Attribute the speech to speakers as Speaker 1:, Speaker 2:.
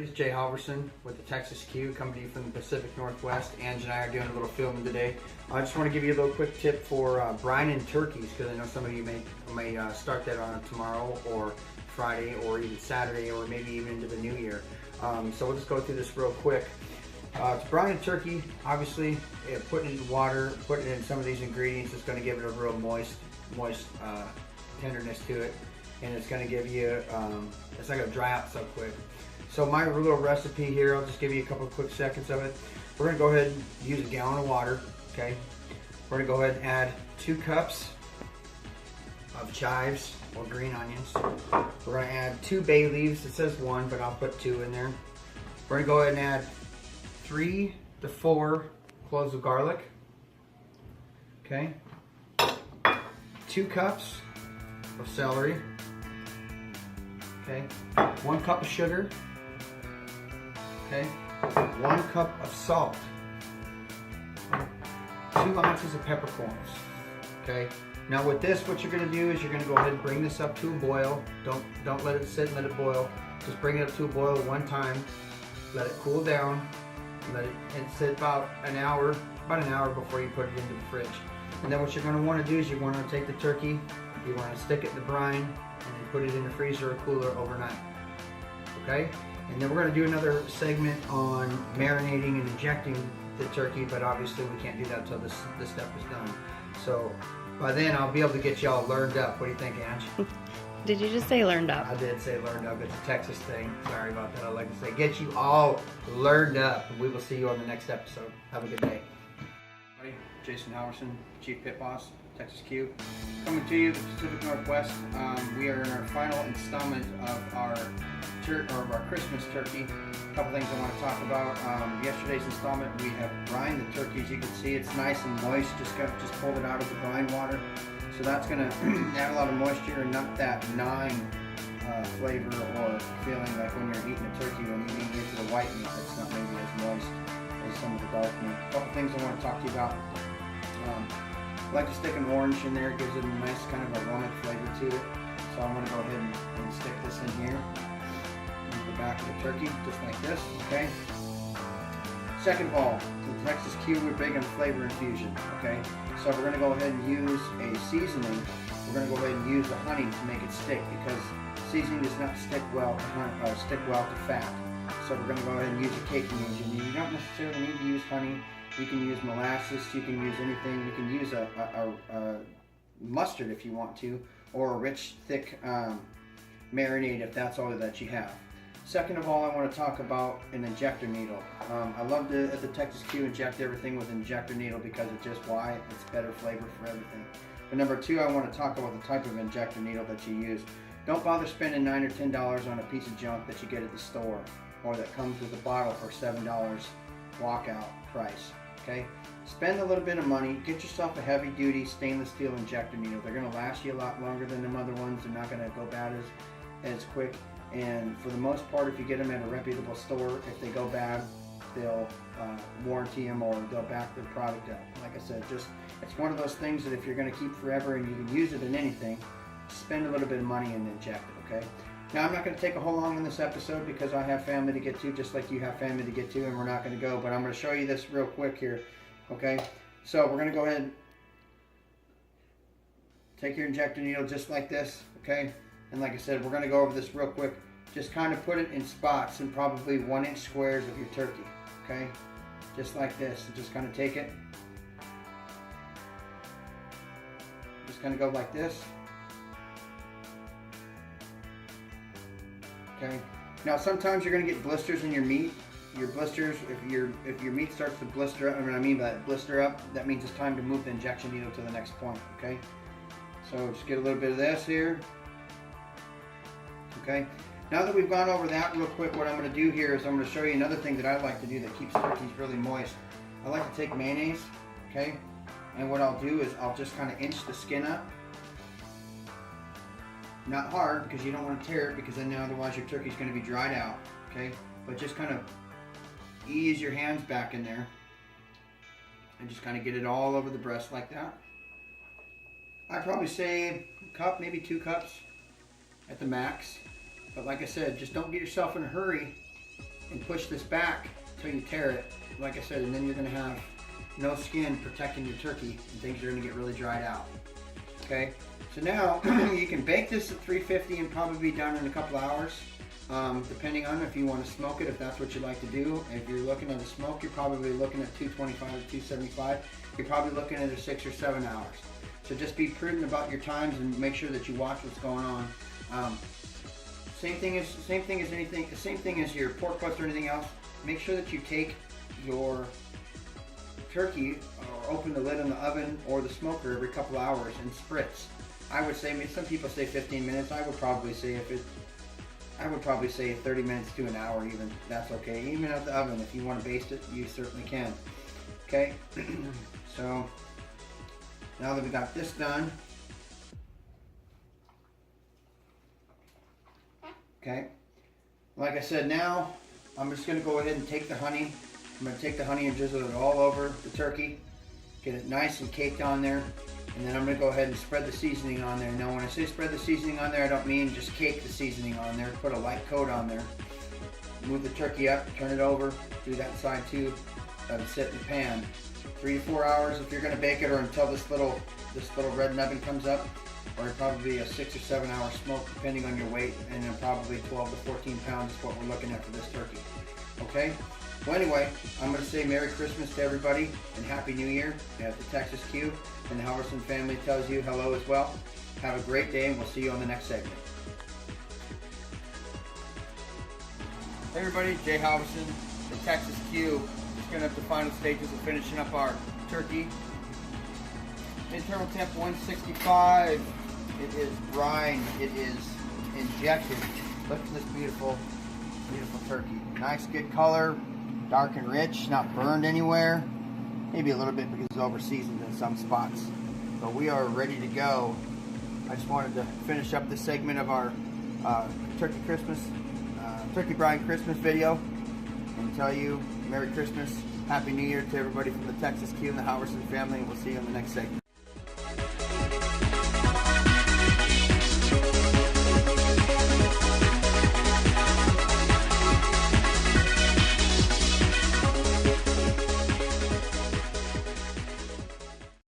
Speaker 1: It's Jay Halverson with the Texas Q, coming to you from the Pacific Northwest. Ange and I are doing a little filming today. I just want to give you a little quick tip for brining turkeys, because I know some of you may start that on tomorrow or Friday or even Saturday or maybe even into the new year. So we'll just go through this real quick. To brine a turkey, obviously, putting it in water, putting it in some of these ingredients is going to give it a real moist tenderness to it, and it's going to give you, it's not going to dry out so quick. So my little recipe here, I'll just give you a couple of quick seconds of it. We're going to go ahead and use a gallon of water, okay? We're going to go ahead and add 2 cups of chives or green onions. We're going to add 2 bay leaves. It says 1, but I'll put 2 in there. We're going to go ahead and add 3 to 4 cloves of garlic, okay? 2 cups of celery, okay? 1 cup of sugar, okay? 1 cup of salt, 2 ounces of peppercorns, okay? Now with this, what you're going to do is you're going to go ahead and bring this up to a boil. Don't let it sit and let it boil. Just bring it up to a boil one time. Let it cool down. Let it sit about an hour before you put it into the fridge. And then what you're going to want to do is you want to take the turkey, you want to stick it in the brine, and then put it in the freezer or cooler overnight. Okay? And then we're going to do another segment on marinating and injecting the turkey, but obviously we can't do that until this step is done. So by then I'll be able to get you all learned up. What do you think, Ange?
Speaker 2: Did you just say learned up?
Speaker 1: I did say learned up. It's a Texas thing. Sorry about that. I like to say get you all learned up. And we will see you on the next episode. Have a good day. Jason Halverson, Chief Pit Boss, Texas Q, coming to you the Pacific Northwest. We are in our final installment of our Christmas turkey. A couple things I want to talk about. Yesterday's installment, we have brined the turkey. As you can see, it's nice and moist. Just pulled it out of the brine water. So that's going to add a lot of moisture and not that gnawing flavor or feeling like when you're eating a turkey, when you get to the white meat, it's not maybe as moist as some of the dark meat. A couple things I want to talk to you about. I like to stick an orange in there. It gives it a nice kind of aromatic flavor to it. So I'm going to go ahead and stick this in here. In the back of the turkey, just like this, okay? Second of all, the Texas Q, we're big on flavor infusion, okay? So we're going to go ahead and use a seasoning. We're going to go ahead and use the honey to make it stick, because seasoning does not stick well to fat. So we're going to go ahead and use a caking agent. You don't necessarily need to use honey. You can use molasses. You can use anything. You can use a mustard if you want to, or a rich, thick marinade if that's all that you have. Second of all, I want to talk about an injector needle. I love to, at the Texas Q, inject everything with an injector needle because it's just why it's better flavor for everything. But number 2, I want to talk about the type of injector needle that you use. Don't bother spending $9 or $10 on a piece of junk that you get at the store, or that comes with a bottle for $7 walkout price. Okay? Spend a little bit of money, get yourself a heavy duty stainless steel injector needle. They're going to last you a lot longer than them other ones. They're not going to go bad as quick. And for the most part, if you get them at a reputable store, if they go bad, they'll warranty them or they'll back their product up. Like I said, it's one of those things that if you're going to keep forever and you can use it in anything, spend a little bit of money and inject it, okay? Now, I'm not going to take a whole long in this episode because I have family to get to, just like you have family to get to, and we're not going to go, but I'm going to show you this real quick here, okay? So we're going to go ahead and take your injector needle just like this, okay? And like I said, we're going to go over this real quick. Just kind of put it in spots in probably 1-inch squares of your turkey, okay? Just like this. So just kind of take it. Just kind of go like this. Okay. Now sometimes you're going to get blisters in your meat. Your blisters, if your meat starts to blister up, and what I mean by that, blister up, that means it's time to move the injection needle to the next point, okay? So just get a little bit of this here. Okay. Now that we've gone over that real quick, what I'm going to do here is I'm going to show you another thing that I like to do that keeps turkeys really moist. I like to take mayonnaise, okay? And what I'll do is I'll just kind of inch the skin up. Not hard, because you don't want to tear it, because then otherwise your turkey's going to be dried out, okay? But just kind of ease your hands back in there and just kind of get it all over the breast like that. I'd probably say a cup, maybe 2 cups at the max. But like I said, just don't get yourself in a hurry and push this back until you tear it, like I said, and then you're going to have no skin protecting your turkey, and things are going to get really dried out. Okay, so now you can bake this at 350 and probably be done in a couple hours, depending on if you want to smoke it, if that's what you like to do. If you're looking at a smoke, you're probably looking at 225 to 275. You're probably looking at a 6 or 7 hours. So just be prudent about your times and make sure that you watch what's going on. Same thing as your pork butts or anything else. Make sure that you take your turkey or open the lid on the oven or the smoker every couple hours and spritz. I would say, some people say 15 minutes. I would probably say 30 minutes to an hour even. That's okay. Even at the oven, if you want to baste it, you certainly can. Okay. So now that we got this done, okay, like I said, now I'm just going to go ahead and take the honey. I'm going to take the honey and drizzle it all over the turkey, get it nice and caked on there, and then I'm going to go ahead and spread the seasoning on there. Now when I say spread the seasoning on there, I don't mean just cake the seasoning on there. Put a light coat on there. Move the turkey up, turn it over, do that side too, let it sit in the pan. 3 to 4 hours if you're going to bake it, or until this little red nubbin comes up, or probably a 6 or 7 hour smoke depending on your weight, and then probably 12 to 14 pounds is what we're looking at for this turkey. Okay? Well, anyway, I'm going to say Merry Christmas to everybody and Happy New Year at the Texas Q, and the Halverson family tells you hello as well. Have a great day, and we'll see you on the next segment. Hey everybody, Jay Halverson, the Texas Q. Just going up the final stages of finishing up our turkey. Internal temp 165. It is brine. It is injected. Look at this beautiful, beautiful turkey. Nice, good color, dark and rich, not burned anywhere. Maybe a little bit because it's over seasoned in some spots. But we are ready to go. I just wanted to finish up this segment of our turkey brine Christmas video and tell you Merry Christmas, Happy New Year to everybody from the Texas Q and the Halverson family, and we'll see you in the next segment.